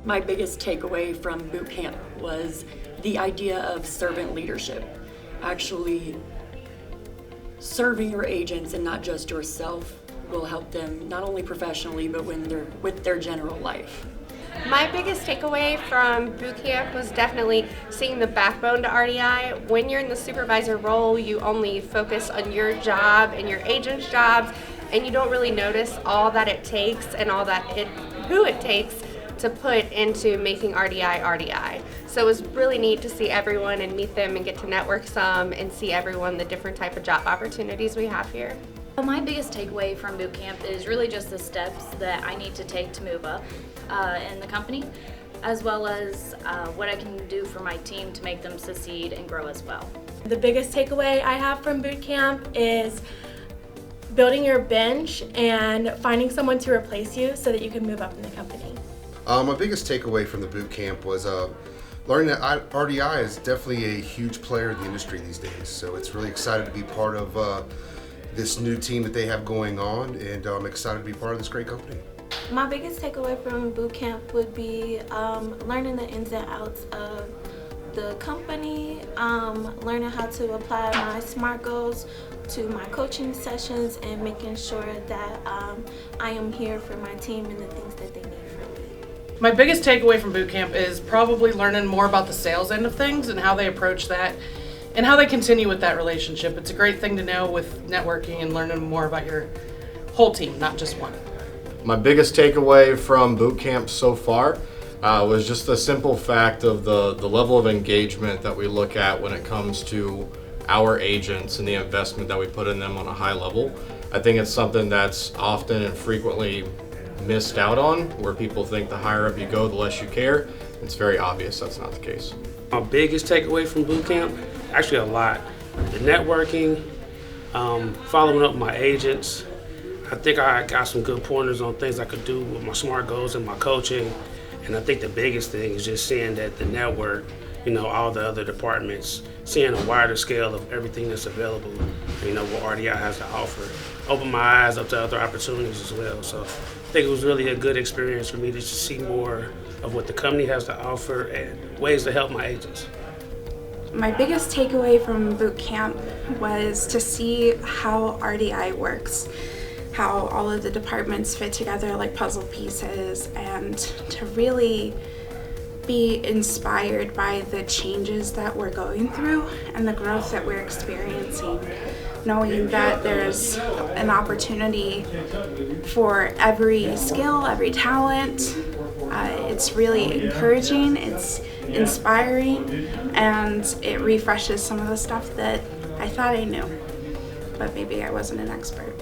My biggest takeaway from boot camp was the idea of servant leadership. Actually serving your agents and not just yourself will help them not only professionally but with their general life. My biggest takeaway from boot camp was definitely seeing the backbone to RDI. When you're in the supervisor role, you only focus on your job and your agent's jobs, and you don't really notice all that it takes and who it takes to put into making RDI RDI. So it was really neat to see everyone and meet them and get to network some and see everyone, the different type of job opportunities we have here. My biggest takeaway from boot camp is really just the steps that I need to take to move up in the company, as well as what I can do for my team to make them succeed and grow as well. The biggest takeaway I have from boot camp is building your bench and finding someone to replace you so that you can move up in the company. My biggest takeaway from the boot camp was learning that RDI is definitely a huge player in the industry these days. So it's really excited to be part of this new team that they have going on, and I'm excited to be part of this great company. My biggest takeaway from boot camp would be learning the ins and outs of the company, learning how to apply my SMART goals to my coaching sessions, and making sure that I am here for my team and the things that they need from me. My biggest takeaway from boot camp is probably learning more about the sales end of things and how they approach that and how they continue with that relationship. It's a great thing to know with networking and learning more about your whole team, not just one. My biggest takeaway from boot camp so far was just the simple fact of the level of engagement that we look at when it comes to our agents and the investment that we put in them on a high level. I think it's something that's often and frequently missed out on, where people think the higher up you go, the less you care. It's very obvious that's not the case. My biggest takeaway from boot camp, actually a lot. The networking, following up with my agents. I think I got some good pointers on things I could do with my SMART goals and my coaching. And I think the biggest thing is just seeing that the network, all the other departments, seeing a wider scale of everything that's available, what RDI has to offer. Opened my eyes up to other opportunities as well. So I think it was really a good experience for me to just see more of what the company has to offer and ways to help my agents. My biggest takeaway from boot camp was to see how RDI works, how all of the departments fit together like puzzle pieces, and to really be inspired by the changes that we're going through and the growth that we're experiencing, knowing that there's an opportunity for every skill, every talent. It's really encouraging, it's inspiring, and it refreshes some of the stuff that I thought I knew, but maybe I wasn't an expert.